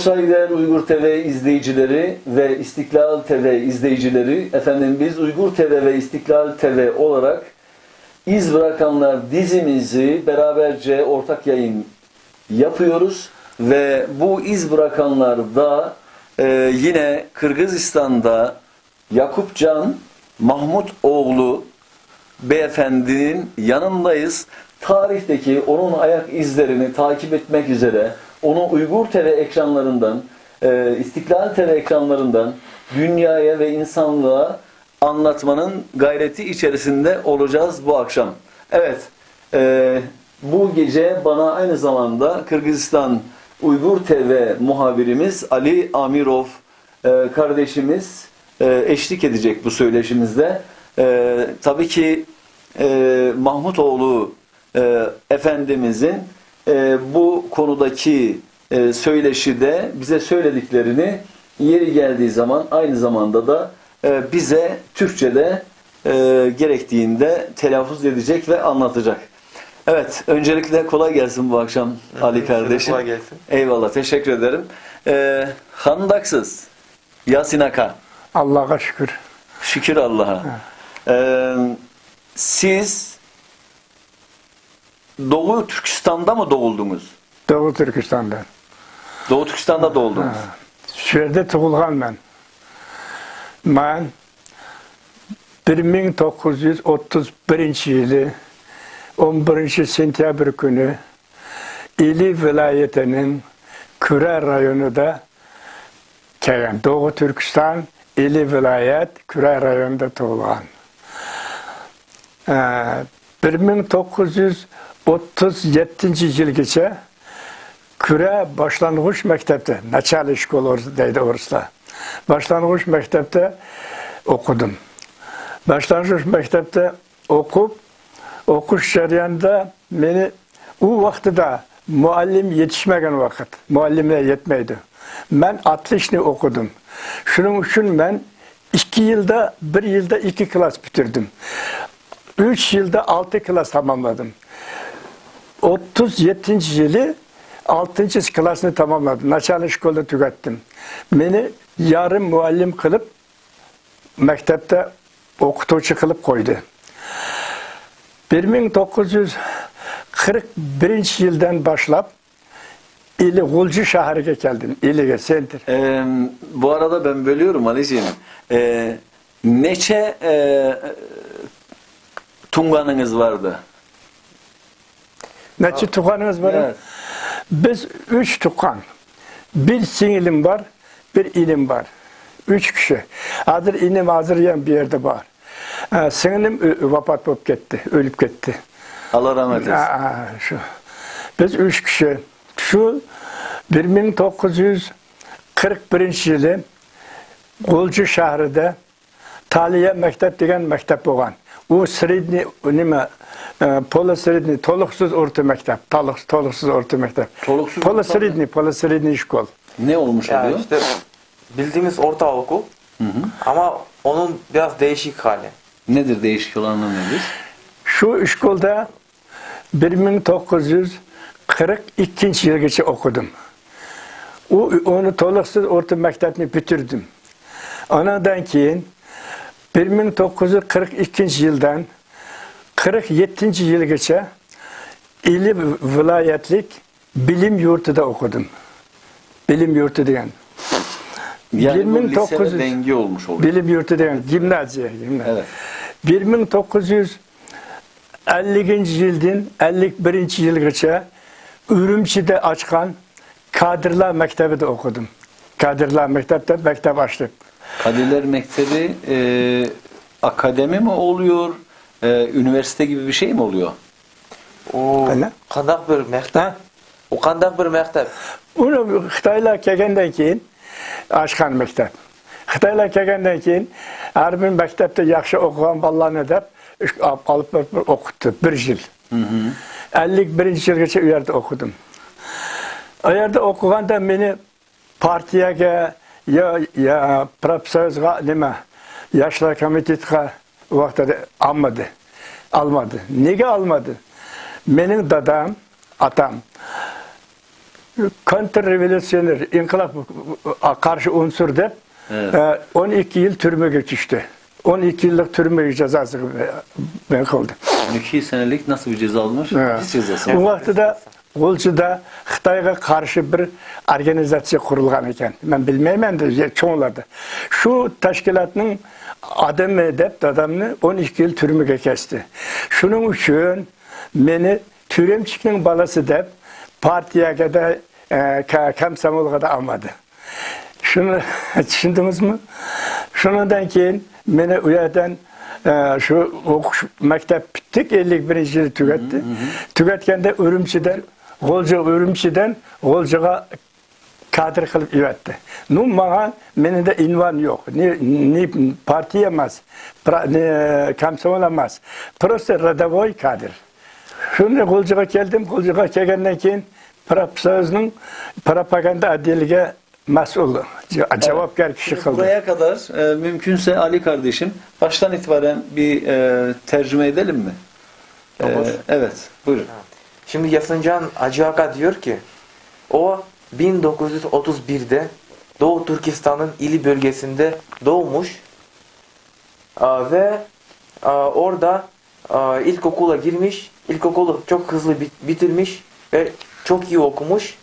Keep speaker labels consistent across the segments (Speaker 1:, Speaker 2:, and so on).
Speaker 1: Çok saygıdeğer Uygur TV izleyicileri ve İstiklal TV izleyicileri, efendim biz Uygur TV ve İstiklal TV olarak İz Bırakanlar dizimizi beraberce ortak yayın yapıyoruz ve bu İz Bırakanlar'da yine Kırgızistan'da Yakupcan Mahmutoğlu beyefendinin yanındayız. Tarihteki onun ayak izlerini takip etmek üzere onu Uygur TV ekranlarından, İstiklal TV ekranlarından dünyaya ve insanlığa anlatmanın gayreti içerisinde olacağız bu akşam. Evet, bu gece bana aynı zamanda Kırgızistan Uygur TV muhabirimiz Ali Amirov kardeşimiz eşlik edecek bu söyleşimizde. Tabii ki Mahmutoğlu Efendimizin bu konudaki söyleşide bize söylediklerini yeri geldiği zaman aynı zamanda da bize Türkçe'de gerektiğinde telaffuz edecek ve anlatacak. Evet, öncelikle kolay gelsin bu akşam Ali kardeşim.
Speaker 2: Kolay gelsin.
Speaker 1: Eyvallah, teşekkür ederim. Handaksız, Yasinaka.
Speaker 3: Allah'a şükür.
Speaker 1: Şükür Allah'a. Siz Doğu Türkistan'da mı doğuldunuz?
Speaker 3: Doğu Türkistan'da.
Speaker 1: Doğu Türkistan'da doğuldunuz.
Speaker 3: Şurada doğulgan ben. Ben 1931 yılı 11. sentyabr günü İli vilayetinin Küre rayonunda Doğu Türkistan İli vilayet Küre rayonunda doğulgan. 1937 yılgacha Küre başlangıç mektepte, Načali şkol deydi oraslar. Başlangıç mektepte okudum. Başlangıç mektepte okuş jarayonida meni o vaqtida muallim yetişmegen vakit, muallimler yetmeydi. Ben atlishni okudum. Şunun için ben 2 yılda, 1 yılda 2 klas bitirdim. 3 yılda 6 klas tamamladım. 37. yılı 6. klasını tamamladım. Načali şkolda tükettim. Beni yarım muallim kılıp mektepte okutucu kılıp koydu. 1941 yıldan başlap İli Gulcu şehirge geldim. İli'ye, sentir.
Speaker 1: Bu arada ben bölüyorum Ali'ciğim. Neçe tunganınız vardı?
Speaker 3: Neçe tukanınız var?
Speaker 1: Evet.
Speaker 3: Biz 3 tukan. Bir singilim var, bir ilim var. 3 kişi. Hazır ilim hazır bir yerde var. Singilim vefat olup gitti, ölüp gitti.
Speaker 1: Allah rahmet eylesin.
Speaker 3: Şu. Biz 3 kişi. Şu 1941 yılı Gulcu şehrinde Taliye mektep degen mektep olgan. O sredni nima Pola sredni toluksuz orta mektep. Toluksuz orta mektep. Pola sredni şkol.
Speaker 1: Ne olmuş oluyor?
Speaker 2: Yani işte bildiğimiz ortaokul ama onun biraz değişik hali.
Speaker 1: Nedir değişik olanı nedir?
Speaker 3: Şu şkolda 1942 yılgacha okudum. Onu toluksuz orta mektebini bitirdim. Ondan keyin 1942 yıldan 47 yılgacha İli vilayetlik bilim yurtida okudum. Bilim yurtu degan.
Speaker 1: Yani bu lisede dengi olmuş oluyor.
Speaker 3: Bilim yurtu degan gimnaziya.
Speaker 1: Evet.
Speaker 3: 1950 yıldan 51 yılgacha Ürümçi'de açkan Kadirler Mektebi'de okudum. Kadirler Mektebi'de mektep açtık.
Speaker 1: Kadirler Mektebi akademi mi oluyor? Üniversite gibi bir şey mi oluyor?
Speaker 2: O
Speaker 3: Öyle.
Speaker 2: kandak bir mektep. O kandak bir mektep.
Speaker 3: Onu Xitaylar kelgenden keyin açkan mektep. Xitaylar kelgenden keyin her bir mektepte yaxshi okugan balalarni deb alıp okuttu 1 yıl. 51 yılgacha u yerda okudum. O yerda okuganda beni partiyaga ya profsözga nima Yoshlar komitetiga vaqtida almadı. Nega almadı? Mening dadam, atam kontrrevolüsyoner, inkılap karşı unsur dep
Speaker 1: Evet.
Speaker 3: 12 yıl türmege düştü. 12 yıllık türme cezası ben kıldı.
Speaker 1: 12 senelik nasıl bir ceza almış?
Speaker 3: Evet.
Speaker 1: Hapis cezası.
Speaker 3: Bu vaxtda Olcuda Xitayga karşı bir organizasiya kurulgan ekan. Ben bilmeymen de çoğunlarda. Şu teşkilatın adamı dep adamını 12 yıl türmege kesti. Şunun üçün meni Türemçik'in balası dep partiyaga da komsomolga da almadı. Şunu düşündünüz mü? Şundan keyin meni u yerden şu okuş mektep bittik 51. yıl tüketti. Tüketkende Ürümçiden Golcuga kadir kılıp üretti. Nun bana meni de invan yok. Ni partiye emez, ni komsomol emez. Prosta radovoy kadir. Şunu Golcuga geldim. Golcuga kelgenden keyin Propsoz'un propaganda adliga mas'ul, cevapkar kişi kıldı.
Speaker 1: Buraya kadar mümkünse Ali kardeşim baştan itibaren bir tercüme edelim mi?
Speaker 2: Olur.
Speaker 1: Evet, buyurun.
Speaker 2: Şimdi Yasıncan Acıaka diyor ki o 1931'de Doğu Türkistan'ın İli bölgesinde doğmuş ve orada ilkokula girmiş. İlkokulu çok hızlı bitirmiş ve çok iyi okumuş.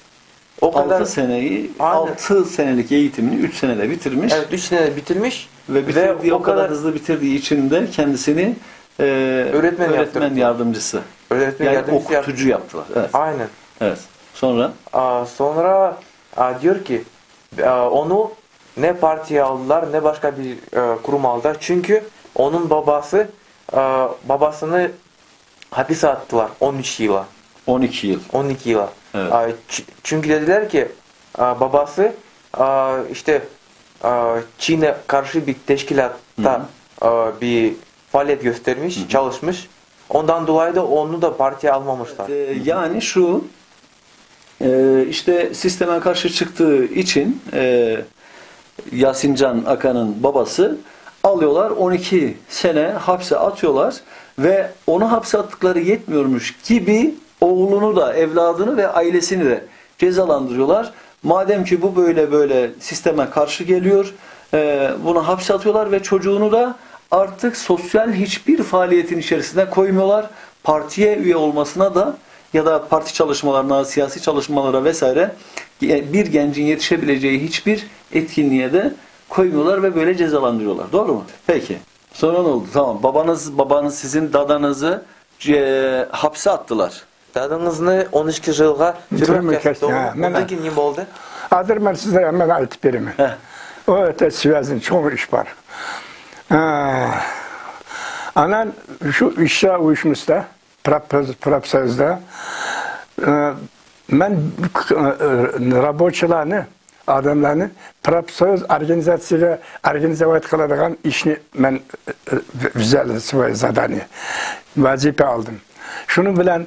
Speaker 2: O
Speaker 1: 6 seneyi,
Speaker 2: Aynen.
Speaker 1: 6 senelik eğitimini 3 senede bitirmiş.
Speaker 2: Evet, 3 senede bitirmiş
Speaker 1: Ve bitirdiği o kadar hızlı bitirdiği için de kendisini öğretmen yardımcısı.
Speaker 2: öğretmen yardımcısı
Speaker 1: okutucu yaptılar. Evet.
Speaker 2: Aynen.
Speaker 1: Evet. Sonra
Speaker 2: Sonra diyor ki onu ne partiye aldılar ne başka bir kurum aldılar. Çünkü onun babasını hapise attılar 13 yıla.
Speaker 1: 12 yıl.
Speaker 2: 12 yıla.
Speaker 1: Evet.
Speaker 2: Çünkü dediler ki babası işte Çin'e karşı bir teşkilatta bir faaliyet göstermiş, çalışmış. Ondan dolayı da onu da partiye almamışlar.
Speaker 1: Yani şu işte sisteme karşı çıktığı için Yasincan Akan'ın babası alıyorlar 12 sene hapse atıyorlar ve onu hapse attıkları yetmiyormuş gibi oğlunu da evladını ve ailesini de cezalandırıyorlar. Madem ki bu böyle sisteme karşı geliyor bunu hapse atıyorlar ve çocuğunu da artık sosyal hiçbir faaliyetin içerisine koymuyorlar. Partiye üye olmasına da ya da parti çalışmalarına, siyasi çalışmalara vesaire bir gencin yetişebileceği hiçbir etkinliğe de koymuyorlar ve böyle cezalandırıyorlar. Doğru mu? Peki. Sonra ne oldu? Tamam. Babanız sizin dadanızı hapse attılar.
Speaker 2: Dadınızını 12 yılga türme kesti. Ondan keyin ne oldu?
Speaker 3: Hazır ben size hemen ayıp vereyim. O öte Sivas'ın çok iş var. Anan şu işe uyuşmuşsa, Propsoz'da ben raboçılarını, adamlarını Propsoz organize kıladigan işini ben güzel zadani, vazife aldım. Şunu bilen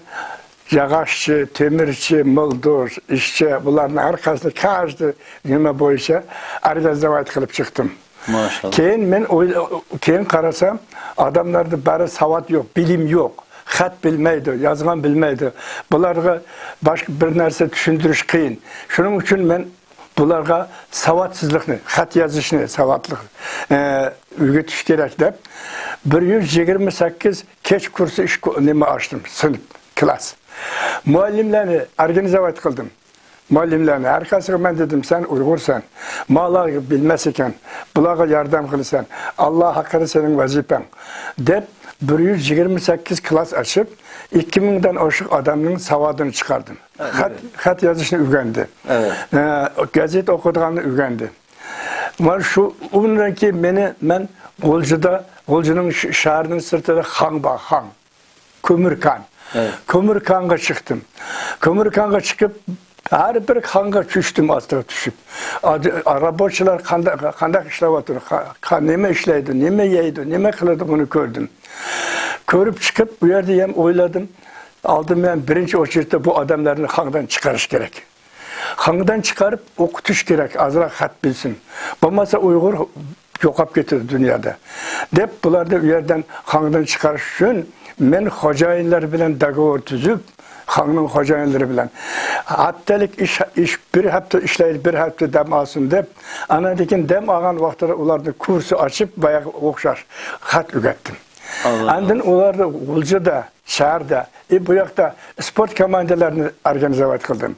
Speaker 3: yağaşçı, temirçi, mıldır, işçi bunların arkasında karşı nime boyunca organize kılıp çıktım.
Speaker 1: Maşallah.
Speaker 3: Keyin qarasam, adamlarda bari savat yok, bilim yok. Xat bilmeydi, yazgan bilmeydi. Bularga başka bir narsa düşündürüş qiyin. Şunun üçün men bularga savatsızlıkni, xat yazışni, savatlık öğretiş gerek dep 128 keç kursu iş nima açtım, sınıf, klas. Muallimlerini organize kıldım. Muallimlerine arkasına ben dedim sen Uygursan, mağlar bilmez iken, bulağa yardım kılırsan, Allah hakkını senin vazifen dep 128 klas açıp 2000'den aşık adamın savadını çıkardım.
Speaker 1: Evet.
Speaker 3: Xat yazışını öğrendi.
Speaker 1: Evet.
Speaker 3: Gazet okuduğunu öğrendi. Var şu onunki ben Golcu'nun şehrinin sırtında Han var, Han. Kömürkan.
Speaker 1: Evet.
Speaker 3: Kömürkan'a çıktım. Kömürkan'a çıkıp her bir kanka düştüm astıra düşüp. Arabaçılar kandak işlevatır. Neme işleydi, neme yeydi, neme kılırdı bunu gördüm. Görüp çıkıp bu yerde yem oyladım. Aldım ben birinci oçirte bu adamların handan çıkarış gerek. Handan çıkarıp okutuş gerek. Azra hat bilsin. Olmazsa Uygur yokap getirir dünyada. Dep bular da yerden handan çıkarış için men hocayinler bilen dagovor tüzüp Hanının hocayanları bilen. Haftalik iş bir hafta işleyip bir hafta dem alsın deyip, anadikin dem ağan vaxtları onlarda kursu açıp bayağı okşar. Hat ürettim. Andın onlarda Ulca'da, şehirde, bu yakta sport komandalarını organizavat kıldım.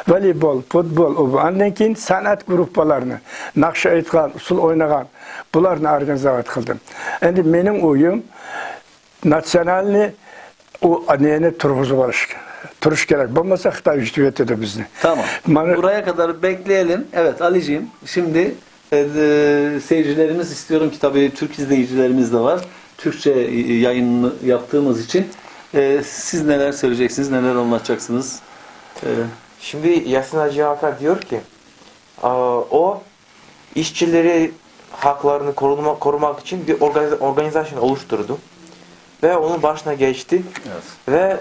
Speaker 3: Voleybol, futbol, ondan keyin sanat gruplarını, nakşa aytgan, usul oynagan, bularını organizavat kıldım. Endi mening oyum, nasyonalni o neyini turuş gerek. Bulmasa Xitay üstü etedi bizni.
Speaker 1: Tamam. Buraya kadar bekleyelim. Evet Ali'ciğim, şimdi seyircilerimiz istiyorum ki tabii Türk izleyicilerimiz de var. Türkçe yayın yaptığımız için siz neler söyleyeceksiniz, neler anlatacaksınız?
Speaker 2: Şimdi Yasin Hacı Hakan diyor ki o işçileri haklarını korumak için bir organizasyon oluşturdu. Ve onun başına geçti.
Speaker 1: Evet.
Speaker 2: Ve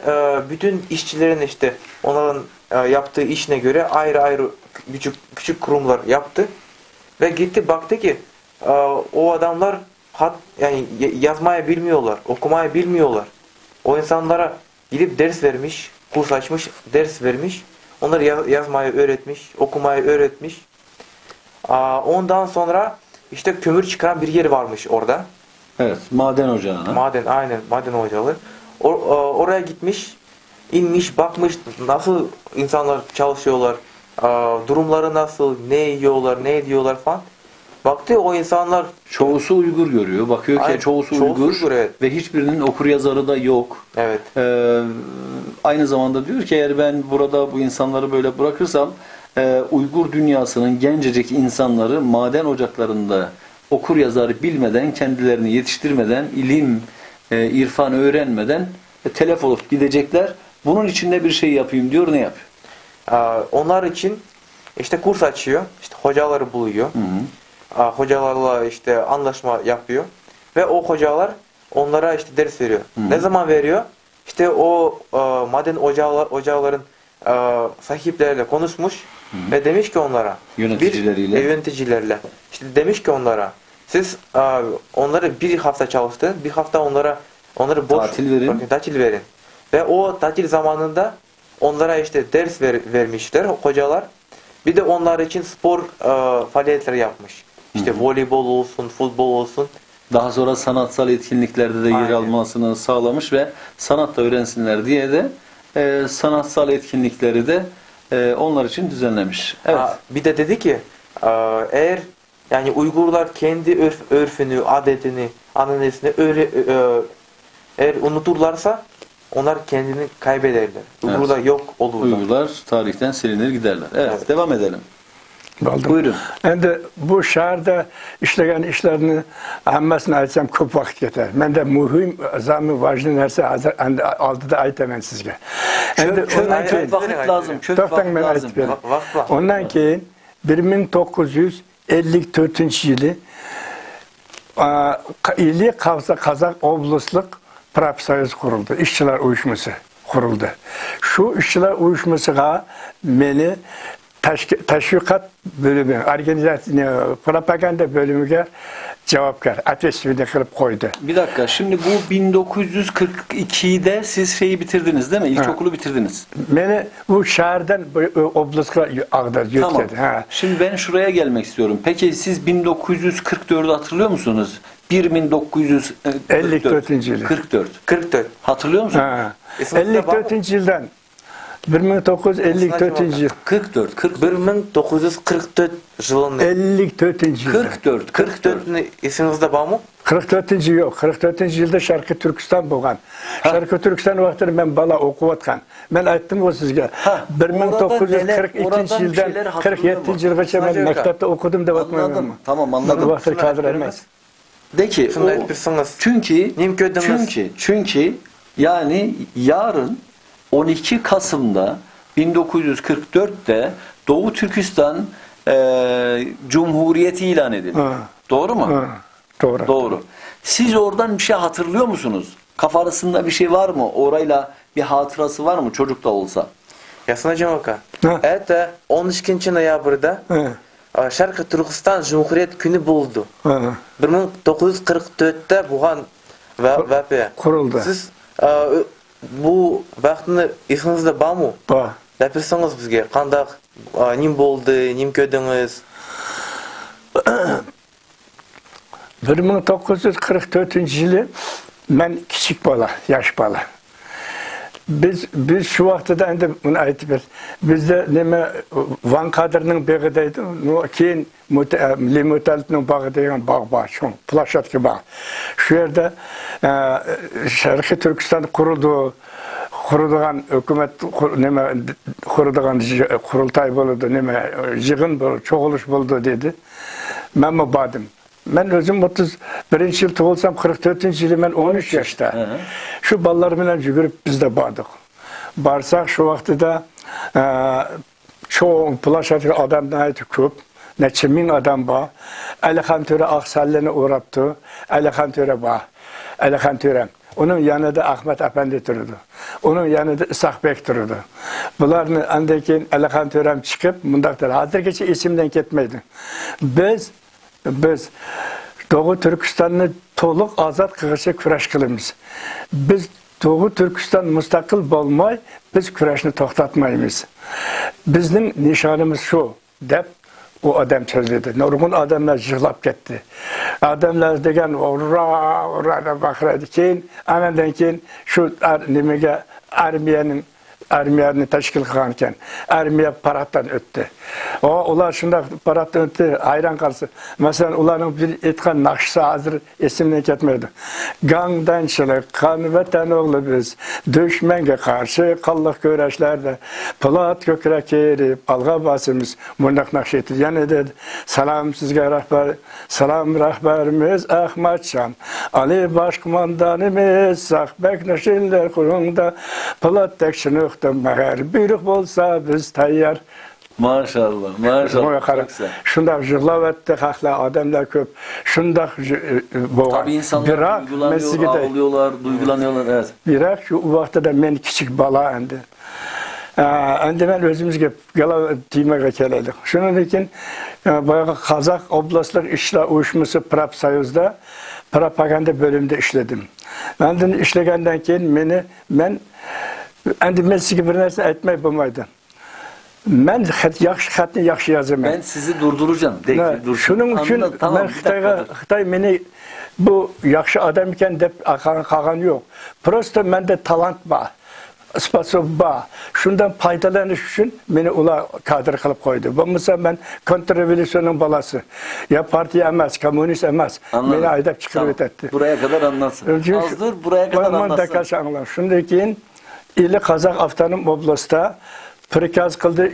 Speaker 2: bütün işçilerin işte onların yaptığı işine göre ayrı ayrı küçük kurumlar yaptı. Ve gitti baktı ki o adamlar yani yazmayı bilmiyorlar, okumayı bilmiyorlar. O insanlara gidip ders vermiş, kurs açmış, ders vermiş. Onları yazmayı öğretmiş, okumayı öğretmiş. Ondan sonra işte kömür çıkaran bir yer varmış orada.
Speaker 1: Evet, maden ocağına.
Speaker 2: Maden ocağı. Oraya gitmiş, inmiş, bakmış nasıl insanlar çalışıyorlar, durumları nasıl, ne yiyorlar, ne ediyorlar falan. Baktı o insanlar
Speaker 1: çoğusu Uygur görüyor. Bakıyor ki çoğusu Uygur
Speaker 2: evet.
Speaker 1: Ve hiçbirinin okur yazarı da yok.
Speaker 2: Evet.
Speaker 1: Aynı zamanda diyor ki eğer ben burada bu insanları böyle bırakırsam Uygur dünyasının gencecik insanları maden ocaklarında okur yazarı bilmeden, kendilerini yetiştirmeden, ilim, irfan öğrenmeden telef olup gidecekler. Bunun için de bir şey yapayım diyor. Ne yapıyor?
Speaker 2: Onlar için işte kurs açıyor. İşte hocaları buluyor. Hocalarla işte anlaşma yapıyor. Ve o hocalar onlara işte ders veriyor. Ne zaman veriyor? İşte o maden ocakların sahipleriyle konuşmuş ve demiş ki onlara yöneticilerle işte demiş ki onlara siz onları bir hafta çalıştırın, bir hafta onları boş tatil verin. Ve o tatil zamanında onlara işte ders vermişler hocalar. Bir de onlar için spor faaliyetleri yapmış. İşte voleybol olsun, futbol olsun.
Speaker 1: Daha sonra sanatsal etkinliklerde de yer almasını sağlamış ve sanat da öğrensinler diye de sanatsal etkinlikleri de onlar için düzenlemiş. Evet.
Speaker 2: Bir de dedi ki eğer yani Uygurlar kendi örfünü, adetini, ananesini eğer unuturlarsa onlar kendini kaybederler. Uygurlar yok olurlar.
Speaker 1: Uygurlar tarihten silinir giderler. Evet. Devam edelim.
Speaker 3: Baldım.
Speaker 1: Buyurun.
Speaker 3: Endi bu şehirde işleyen işlerini hammasını aytsam ko'p vaqt ketar. Menda muhim, zamı vajli narsa aldıda aytaman sizga. Endi
Speaker 1: ondan keyin vaqt lazım.
Speaker 3: Ondan keyin 1954 yılı Kazak Oblastlık Profsoyuz kuruldu. İşçiler uyuşması kuruldu. Şu işçiler uyuşmasına beni teşvikat bölümü, organizasyon, propaganda bölümüne cevapkar, atveşvide kılıp koydu.
Speaker 1: Bir dakika, şimdi bu 1942'de siz şeyi bitirdiniz değil mi? İlkokulu bitirdiniz.
Speaker 3: Beni bu şehirden Oblast'a ağdır.
Speaker 1: Tamam. Şimdi ben şuraya gelmek istiyorum. Peki siz 1944'ü hatırlıyor musunuz? 1954
Speaker 3: yılı.
Speaker 1: 44. Hatırlıyor musunuz?
Speaker 3: 54. yıldan 1954 yıl.
Speaker 2: 1944 yılında.
Speaker 3: 54. yılda.
Speaker 2: 44'ünü esinizde var mı?
Speaker 3: 44. yok. 44. yılda Şarkı Türkistan bo'lgan. Şarkı Türkistan vaxtında ben bala okuvatkan. Ben aytdım o sizge. 1942 yıldan 47 yılgacha ben mektepte okudum deb atmayman.
Speaker 1: Tamam anladım.
Speaker 3: Bu vaxtda kadr emas.
Speaker 1: De ki çünkü yani yarın 12 Kasım'da 1944'te Doğu Türkistan Cumhuriyeti ilan edildi. Doğru mu? Doğru. Siz oradan bir şey hatırlıyor musunuz? Kafanızda bir şey var mı? Orayla bir hatırası var mı çocuk da olsa?
Speaker 2: Yasin Hacı это 12 noyabrda Şarkı Türkistan Cumhuriyet günü buldu. 1944'te buğan ve kuruldu. Siz bu vaqtni esinizde var mı?
Speaker 3: Ba.
Speaker 2: Depilsanız bizge qandaq nim boldu, nim ködüңiz?
Speaker 3: 1944 yılı ben küçük bala, yaş bala. Biz şu vaxtada endi bunu aytib ber. Bizde neme Van Kadır'ın bağıdaydı. Keyin Limutal'ın bağı degan bağ var. Şu plaşatki bağ. Şu yerde Şarkı Türkistan kuruldu. Kurulduğan hükümet neme kurulduğan kurultay buldu neme yığın buldu, çoğuluş buldu dedi. Ben mi badım? Ben özüm 31 yıl tuğulsam 44 yılı ben 13 yaşta. Şu ballarımla yürüyüp biz de bardık. Barsak şu vakti de çoğun plaşatı adamdan ait köp. Neçe min adam var. Alihan Töre Aksalli'ne uğraptı. Alihan Töre var. Alihan Töre. Onun yanında Ahmet Efendi durdu. Onun yanında İshak Bek durdu. Bunların andaki Alihan Töre'm çıkıp bundaktır. Hazır geçe isimden ketmeydi. Biz Doğu Türkistan'ı to'liq azad qilishga kurash qilamiz. Biz Doğu Türkistan mustaqil bo'lmay, biz kurashni to'xtatmaymiz. Bizning nishonimiz shu deb o adam söyledi. Nurgun adamlar yığılıb ketdi. Adamlar degan ura deb baqiradi. Keyin anadan keyin shu nimaga armiyani tashkil qilgan ekan. Armiya paraddan o'tdi. Ular shunday paraddan o'tdi, hayron qalsa. Masalan, ularning bir aytgan naqshisi hozir esimdan ketmaydi. Gangdanchilik, qon vatan o'g'li biz, dushmanga qarshi qonliq kurashlarda po'lat ko'krak kerib, alg'a bosimiz. Bundaq naqsh aytdi. Yana dedi, salom sizga rahbar, salom rahbarimiz Ahmadjon, Ali boshqo'mondonimiz Saqbek nashillar qurungda po'lat tekshini Meğer büyük olsa biz tayyar.
Speaker 1: Maşallah, maşallah. Çok güzel.
Speaker 3: Şundak jığlav etti, hakla adamlar köp. Şundak boğan.
Speaker 1: Tabii insanlar duygulanıyor, ağlıyorlar, duygulanıyorlar. Evet.
Speaker 3: Birak şu vaxtda da men kiçik bala endi. Endi ben özümüzge gala tiymaga keledik. Şunun için bayağı Kazak Oblastlık İşler Uyuşması Prap Sayuz'da propaganda bölümünde işledim. Ben işlegenden keyin endi men sizga bir narsa aytmay bo'lmaydi. Men xatni yaxshi yozaman.
Speaker 1: Ben sizi durduracağım.
Speaker 3: Shuning uchun men Xitoy meni bu yaxshi odam ekan deb qolgan yo'q. Prosta menda talant bor. Ispasob bor. Shundan foydalanish uchun meni ular kadr qilib qo'ydi. Bo'lmasa men kontrrevolyusiyaning balasi. Ya partiya emas, kommunist emas. Meni aydab chiqarib o'tadi.
Speaker 1: Buraya kadar anlatsın. Azdır, buraya kadar anlatsın.
Speaker 3: Shundan keyin İli Kazak Avtonom Oblastda prikaz qildi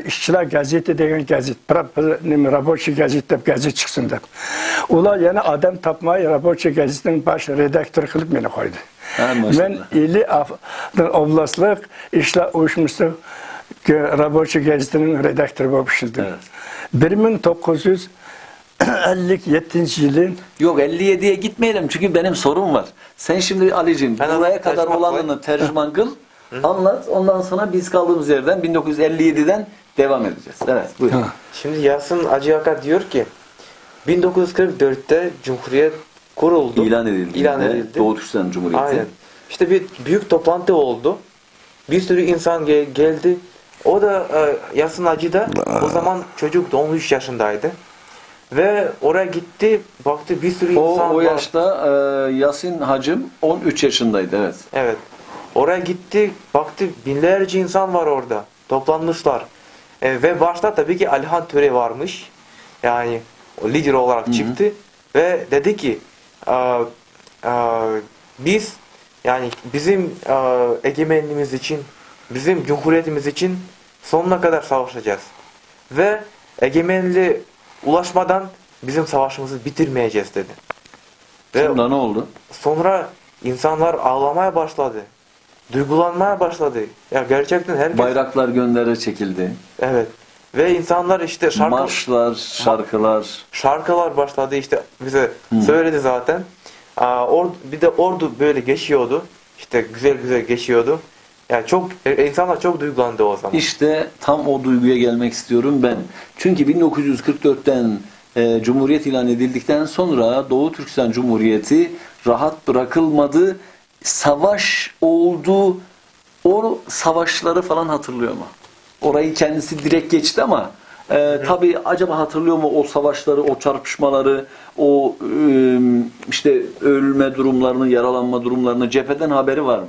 Speaker 3: ishchilar gazeti degan gazet, Rabochiy gazet deb gazet chiqsin deb. Ular yana adam topmay Rabochiy gazetning bosh redaktori qilib meni qo'ydi. Men İli Oblastlik ishlar uyushmasi Rabochiy gazetining redaktori bo'lib ishladim. 1957 yılı.
Speaker 1: Yok 57'ye gitmeyelim çünkü benim sorum var. Sen şimdi Ali'cim buraya kadar olanını tercüman kıl, anlat. Ondan sonra biz kaldığımız yerden 1957'den devam edeceğiz. Evet buyurun.
Speaker 2: Şimdi Yasin Acıyaka diyor ki 1944'te Cumhuriyet kuruldu.
Speaker 1: İlan edildi. Doğu Türkistan Cumhuriyeti.
Speaker 2: Aynen. İşte bir büyük toplantı oldu. Bir sürü insan geldi. O da Yasin Acı da o zaman çocuk 13 yaşındaydı. Ve oraya gitti, baktı bir sürü insan var.
Speaker 1: O yaşta Yasin Hacım 13 yaşındaydı, evet.
Speaker 2: Evet. Oraya gitti, baktı binlerce insan var orada. Toplanmışlar. Ve başta tabii ki Alihan Töre varmış. Yani o lider olarak çıktı. Ve dedi ki biz yani bizim egemenliğimiz için, bizim cumhuriyetimiz için sonuna kadar savaşacağız. Ve egemenliğe ulaşmadan bizim savaşımızı bitirmeyeceğiz dedi.
Speaker 1: Sonra ne oldu?
Speaker 2: Sonra insanlar ağlamaya başladı. Duygulanmaya başladı. Ya gerçekten herkes...
Speaker 1: Bayraklar göndere çekildi.
Speaker 2: Evet. Ve insanlar işte
Speaker 1: marşlar, şarkılar
Speaker 2: başladı işte bize söyledi zaten. Bir de ordu böyle geçiyordu. İşte güzel güzel geçiyordu. Yani insanlar çok duygulandı o zaman.
Speaker 1: İşte tam o duyguya gelmek istiyorum ben. Çünkü 1944'ten Cumhuriyet ilan edildikten sonra Doğu Türkistan Cumhuriyeti rahat bırakılmadı. savaş olduğu o savaşları falan hatırlıyor mu? Orayı kendisi direkt geçti ama tabii acaba hatırlıyor mu o savaşları, o çarpışmaları, o işte ölme durumlarını, yaralanma durumlarını, cepheden haberi var mı?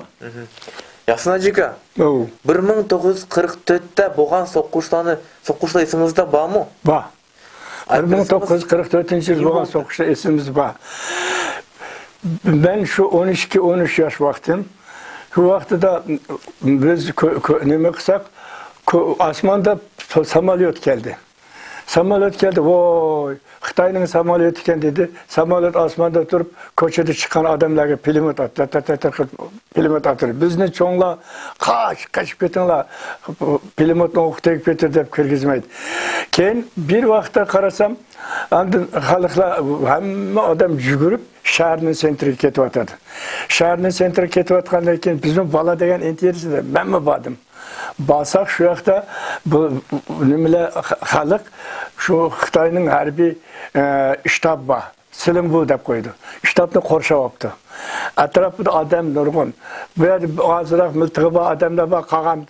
Speaker 2: Ясынажика,
Speaker 3: Oo,
Speaker 2: 1944'te boğan soqquşlar esinizde var mı?
Speaker 3: var.
Speaker 2: Aytırsanız-
Speaker 3: 1944 yıl boğan soğukuşta esimiz var. Ben şu 12-13 yaş vaktim, şu vakti da biz neme kısak, asmanda samolyot geldi. Samolyot geldi, voy, Xitayning samolyoti ekan dedi. Samolyot osmonda turib, ko'chada chiqqan odamlarga pulemyot pulemyot atır. Bizni cho'nglar, qochib ketinglar, pulemyotni o'q tegib ketir deb kirgizmaydi. Keyin bir vaqtda qarasam, endi xalqlar hamma odam yugurib shaharning sentriga ketyotadi. Shaharning sentriga ketayotgandan keyin bizning bola degan interesida men mi bordim? Basak şu yakta bu nimeler halk şu Xitayning harbiy shtab var. Silim bu deb koydu. Shtabni qo'rshavapti. Atrofida odam nurg'un. Bu yerda ozroq miltig'i bor odamlar bor, qolgan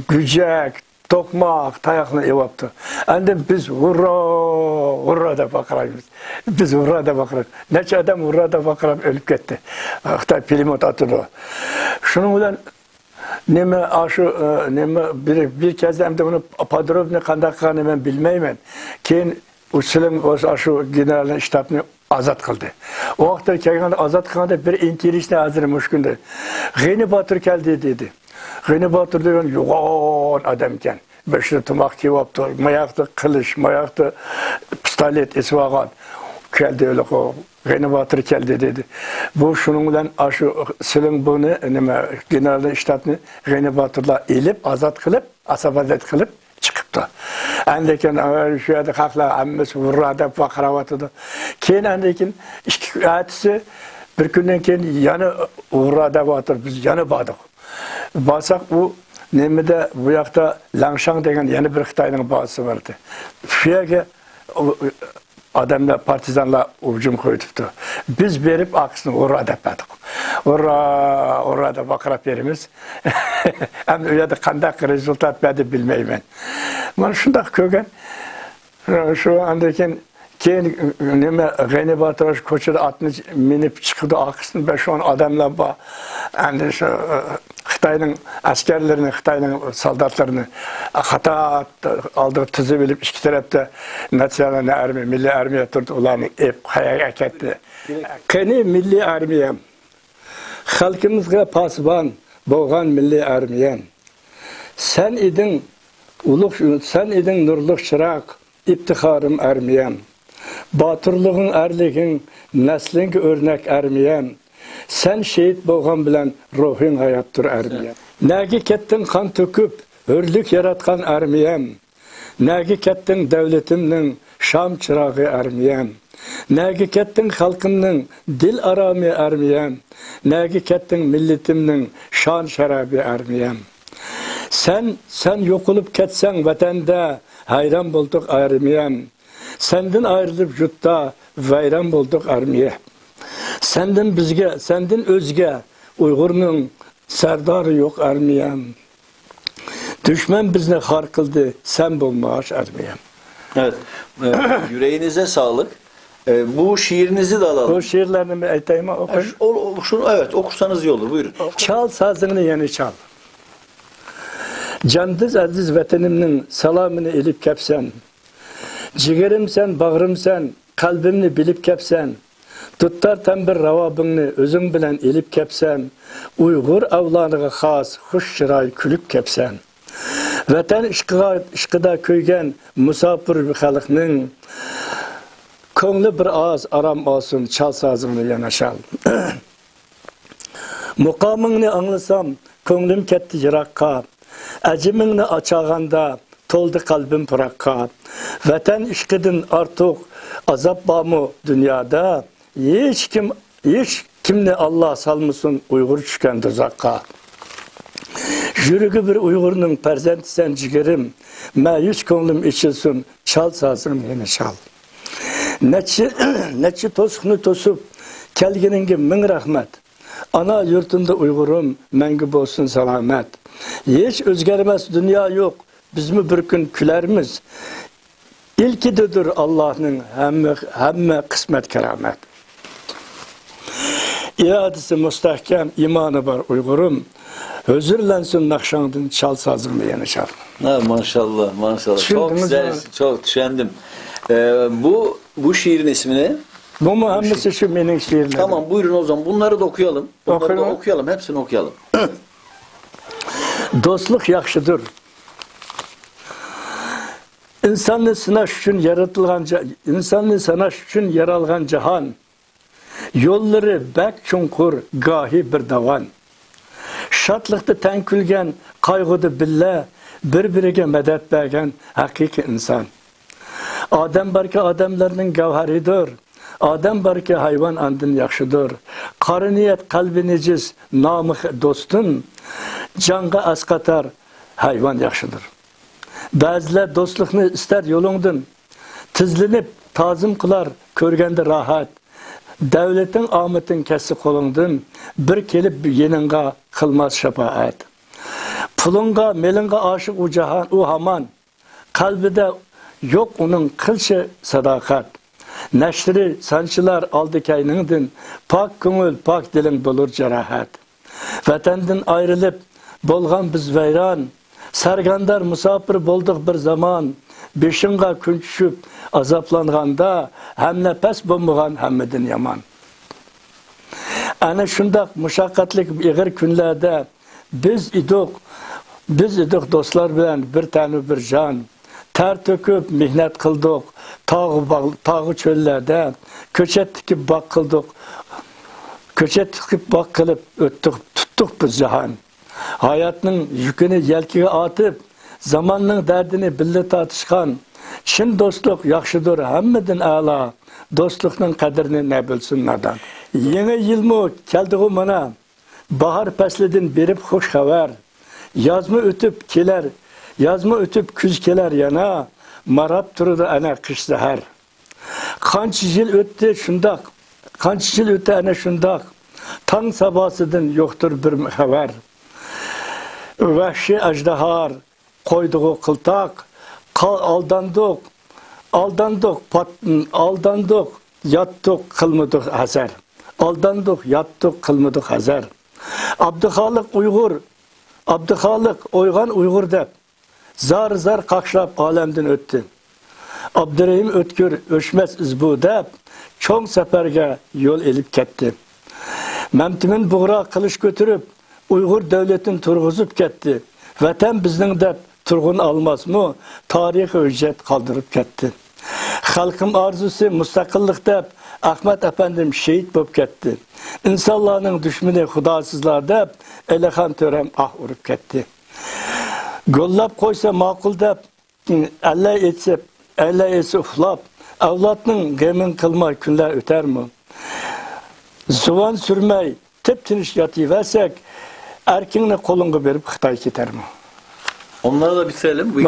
Speaker 3: gujak, to'qmoq, tayoqni evapti. Endi biz hurra deb baqiramiz. Biz hurra deb baqiramiz. Necha odam hurra deb baqirib o'lib ketdi. Xitoy pulemyot atdi. Shuning bilan neme aşı neme bir kez hem de bunu podrobne qanday qilganini men bilmayman. Keyin usulim aşı generalning shtabni azat qildi. O vaqtda kelganda azat qilganda bir interesni azir mushkunda. G'eni Botir keldi dedi. G'eni Botir degan yo'g'on odam ekan. Beshta tumoq kiyapti, moyoqda qilish, moyoqda pistolet esvagan. Keldi öyle o. G'eni Botir keldi dedi. Bu şunun bilan aşı siling bunu nima generalning shtabni G'eni Botirlar elib, azat qilib, asabadat qilib chiqibdi. Andekin şu yerda xalqlar hammasi vurrada baqirayotdi. Keyin andekin ikki atisi bir kundan keyin yana vurrada o'tir, biz yana bordik. Borsak bu nimada bu yoqda Langshang degan yana bir Xitoyning bazasi vardı. Shu yerga adamlar, partizanlar hücum koydu. Biz verip aksini orada yapmadık. Orada bakırap verimiz. Hem öyle kandak rezultat verdi bilmeyim. Ben şunda köken şu andaki keyin nime G'eni Botir ko'chada atni minib chiqdi aksini ben şu an adamlar bor. Endi şu Xitoyning askarlarini, Xitoyning soldatlarini xato aldırıp tizib bilib ikki tarafda nasional armiya, milliy armiya turdi, ularni qayaga ketdi. Qani milliy armiyam, xalqimizga pasbon bo'lgan milliy armiyam. Sen iding nurluq chiroq, iftixorim armiyam. Batırlığın, erliğin, neslinge örnek ermiyem. Sen şehit bo'lgan bilan ruhin hayatdır ermiyem. Nagi kettin kan töküp, hürlük yaratkan ermiyem. Nagi kettin devletimnin şam çırağı ermiyem. Nagi kettin halkımның dil arami ermiyem. Nagi kettin milletimnin şan şarabi ermiyem. Sen yokulup ketsen vatanda hayran bulduk ermiyem. Senden ayrılıp yurtta vayron bulduk armiye. Senden özge Uygur'un serdari yok armiyem. Düşman bizni har kıldı, sen bulmaş armiyem.
Speaker 1: Evet, yüreğinize sağlık. Bu şiirinizi de alalım.
Speaker 3: O şiirlerini bir eteyim okuyayım.
Speaker 1: Şunu evet okursanız iyi olur. Buyurun.
Speaker 3: Çal sazını yeni çal. Candiz aziz vatanımın salamını elip kepsen. Ciğerimsen, bağrımsen, kalbimni bilip kepsen. Tuttar tembir ravabını özün bilen elip kepsen. Uygur avlanıga xas, hoş çıray külüp kepsen. Vatan işkıda köygen musafir bir xalqning ko'ngli bir az aram olsun, çal sazını yana çal. Muqamingni anglasam, ko'nglim ketdi yiroqqa. Ajimingni açağanda toldi qalbim pıraqqa. Vatan ishqidan ortiq azob bormi dunyoda? Hiç kimni Allah salmasın Uygur tushgan do'zaxqa. Yürügü bir Uygur'un perzentisan cigerim, məyus ko'nglim içilsin, çal sazını yana çal. Neçi tosuqni tosup, kelginingga ming rahmat. Ana yurtunda Uygurum, məngib olsun salamet. Hiç özgermez dünya yok, biz mi bir gün külerimiz? İlkididir Allah'ın hemme kısmet keramet. İradesi müstahkem, imanı var Uygurum. Özürlensin Nakşand'ın çal sazını yeni çal.
Speaker 1: Ha, maşallah, maşallah. Çok
Speaker 3: Düşündünüz
Speaker 1: güzel,
Speaker 3: mü?
Speaker 1: çok düşündüm. Bu şiirin ismi ne?
Speaker 3: Bu mu hemmesi şu benim şiirlerim.
Speaker 1: Tamam, buyurun o zaman. Bunları da okuyalım. Bunları da
Speaker 3: Okuyalım.
Speaker 1: okuyalım, hepsini okuyalım.
Speaker 3: Dostluk yaxşıdır. İnsanı sınaş üçün yaralgan cihan. Yolları bək çunqur, gahi bir davan. Şadlıqda tənkülgən, qaygıdı bille, bir-birige medet bəgən hakiki insan. Adem barki adamlarının gavharidir. Adem barki hayvan andın yaxşıdır. Qarı niyet kalbi neciz, namık dostun. Canğa asqatar, hayvan yaxşıdır. Bəziler dostluqni ister yolundun. Tizlinip tazim kılar, körgende rahat. Devletin ametin kesi kolundun. Bir kelip yeninga kılmaz şefaat. Pulunga, melinga aşık u cahan, u haman. Kalbide yok onun kılşı sadakat. Neşri sançılar aldı kaynındın. Pak köngül, pak dilin bulur cerahat. Vatandın ayrılıp bolgan biz veyran. Sargandar musafir bulduk bir zaman. Beşinga gün düşüp azaplanganda hem nefes bulmagan hemmedin yaman. Ana şundak muşakkatlik ağır günlerde biz idik dostlar bilen bir tane bir can. Ter töküp mihnet kıldık. Tağı çöllerde köçet tikip bak kıldık. Köçet tikip bak kılıp öttük, tuttuk biz cihan. Hayatının yükünü yelkiye atıp zamanның derdini bille tartışkan. Çin dostluk yaxşıdır hemmedin ala. Dostluqның qadrini ne bilsin nadan. Yeni yıl mı keldiği mana. Bahar peslidin berip hoş haber. Yazma ötüp keler. Yazma ötüp küz keler yana. Marap turudu ana kış zahar. Kançı yıl öttü şundak. Kançı yıl öttü ana şundak. Tan sabahsıdın yoktur bir haber. Vahşi ajdahar. Koyduğu kıltak, aldandık, yattık, kılmadık hazar. Aldandık, yattık, kılmadık hazar. Abdühalik oygan Uygur dep, zar kakşlap alemden öttü. Abdurrahim ötkür, öşmez izbu dep, çoğun seferge yol elip ketti. Memtimin buğra kılıç götürüp, Uygur devletin turguzup ketti. Vatan bizning dep, turgun almaz mı? Tarihi hüccet kaldırıp ketti. Halkım arzusu müstakillik dep Ahmet Efendim şehit bop ketti. İnsanların düşmeni hudasızlar dep Elehan Törem ah urup ketti. Gollap koysa makul dep elle etse uflap avlatның gemin kılma günler öter mi? Zuvan sürmey tip-tiniş yatıversek erkinle kolunu verip Xitay keter mi?
Speaker 1: Onları da bitirelim. Bu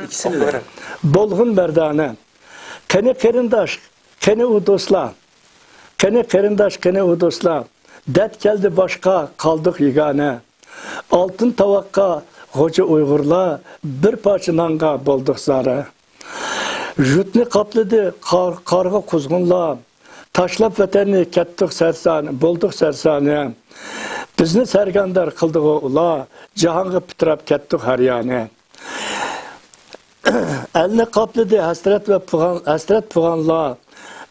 Speaker 1: ikisini de.
Speaker 3: Bolğun merdane. Kene kerindaş, kene u dostlar. Kene kerindaş, kene u dostlar. Dert geldi başka, kaldık yegane. Altın tavakka, hoca Uygurlar, bir parça nanga bolduk zara. Jutni kapladı, karga kuzgunla. Taşlap vatanı kettik sersane, bolduk sersane. Bizni sergandar kıldığı ula, cihanga pitirap kettik her yani. Elini kapladı hasret puğanla,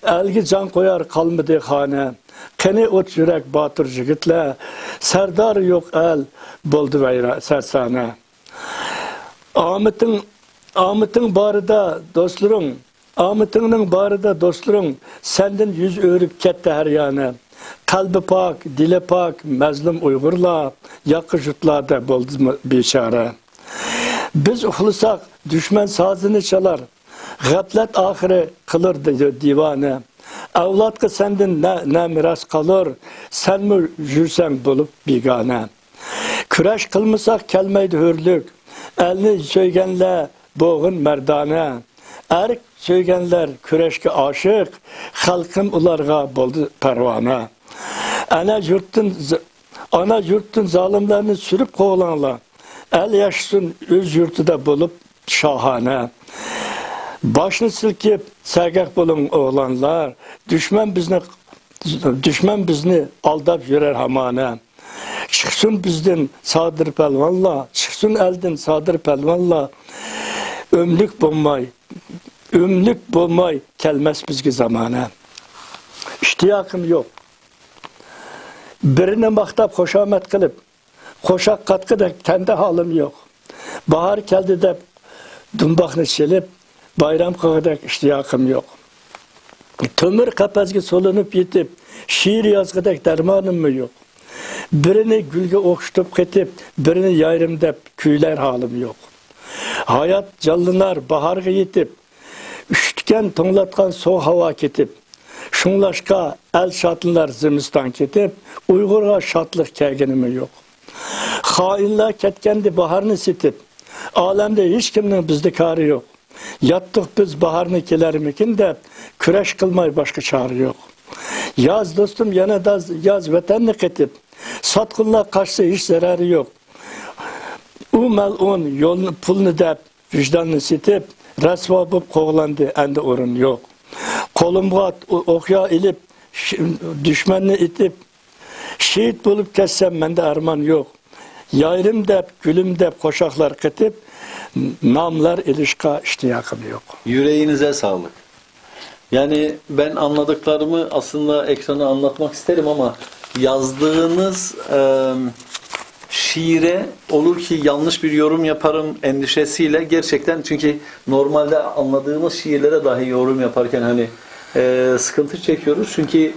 Speaker 3: elgi can koyar kalmadı hane. Keni ot yürek batır jigitle, serdar yok el, boldu veyra sersane. Ahmet'in barıda dostlarım, Ahmet'inin barıda dostlarım, senden yüz örüp ketti her yani. Kalbi pak, dili pak, mezlum Uygurla, yakı jutlarda boldu biçare. Biz uxlusak, düşman sazını çalar, gaflet ahire kılır divane. Avlatkı senden ne miras kalır, sen mi jürsen bulup bigane. Küreş kılmasak kelmeydi hürlük, elini söygenle boğun merdane. Erk söygenler küreşke aşık, halkım ularga boldu pervane. ana yurtun zalimlerini sürüp kovalanlar. El yaşsın öz yurtuda bulup şahane. Başını silkip sergak bulun oğlanlar. Düşman bizni aldap yürər hamane. Çıksın bizden sadır pelvanla, çıksın elden sadır pelvanla. Ömlük bulmay kelmez bizgi zamane. İştiyakım yok. Birine maktap hoşamet kılıp, hoşak katkıda kendi halim yok. Bahar geldi de dumbakını silip, bayram kağıdak iştiyakım yok. Tömür kapazgı solunup yitip, şiir yazgıdak dermanım mı yok. Birini gülge okşutup ketip, birini yayrım dep küyler halim yok. Hayat canlılar baharga yitip, üşütken tonlatkan soğuk hava ketip, şunlaşka el şatlılar zimistan ketip, Uygur'a şatlık kerginimi yok. Hainler ketkendi baharını sitip, alemde hiç kimden bizde karı yok. Yattık biz baharını kilerimikin de, küreş kılmay başka çare yok. Yaz dostum yana da yaz vatanını ketip, satkunlar kaçsa hiç zararı yok. Melun yolunu pulunu dep, vicdanını sitip, rasva bulup koğlandı, endi orun yok. Kolumga okya ilip, düşmanını itip, şehit bulup kessem bende arman yok. Yayrım dep, gülüm dep, koşaklar ketip, namlar ilişka iştiyakım yok.
Speaker 1: Yüreğinize sağlık. Yani ben anladıklarımı aslında ekrana anlatmak isterim ama yazdığınız şiire olur ki yanlış bir yorum yaparım endişesiyle gerçekten, çünkü normalde anladığımız şiirlere dahi yorum yaparken hani sıkıntı çekiyoruz. Çünkü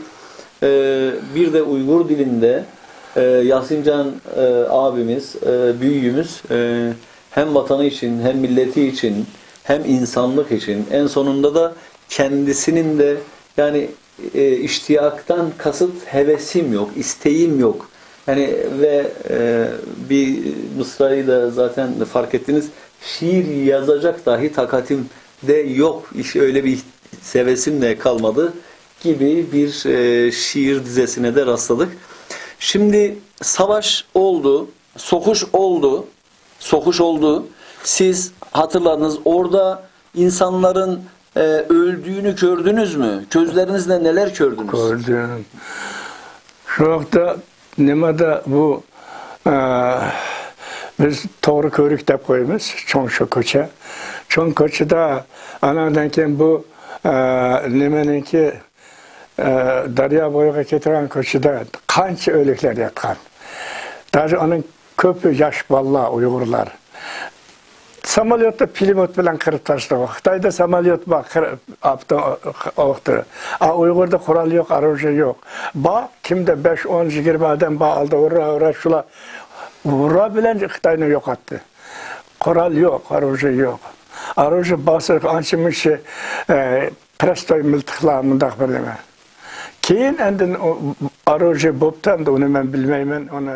Speaker 1: bir de Uygur dilinde Yasincan abimiz, büyüğümüz hem vatanı için, hem milleti için, hem insanlık için, en sonunda da kendisinin de yani iştiyaktan kasıt hevesim yok, isteğim yok. Yani ve bir mısrayı da zaten fark ettiniz. Şiir yazacak dahi takatim de yok. Öyle bir hevesim de kalmadı gibi bir şiir dizesine de rastladık. Şimdi savaş oldu, sokuş oldu. Siz hatırladınız, orada insanların öldüğünü gördünüz mü? Gözlerinizle neler gördünüz?
Speaker 3: Gördüm. Şu vakta nimada bu biz doğru körük dep koyumuz çoğu köçe. Çoğu köçede anadan keyin bu nimeninki darya boyuga getiren köçede kança ölükler yatkan. Даже onun köpü yaş balla Uygurlar. Samolyotda pilimot bilan kırıp taşladı. Xitoyda samolyot bak Uygurda kural yok, aracı yok. Ba kimde 5 10 20 adam ba aldı ura şula ura bilen Xitoyni yok attı. Kural yok, aracı yok. Aracı basıp ançmış prestoy miltiqlarında bir deme. Keyin endin aracı boptan da onu ben bilmeymen onu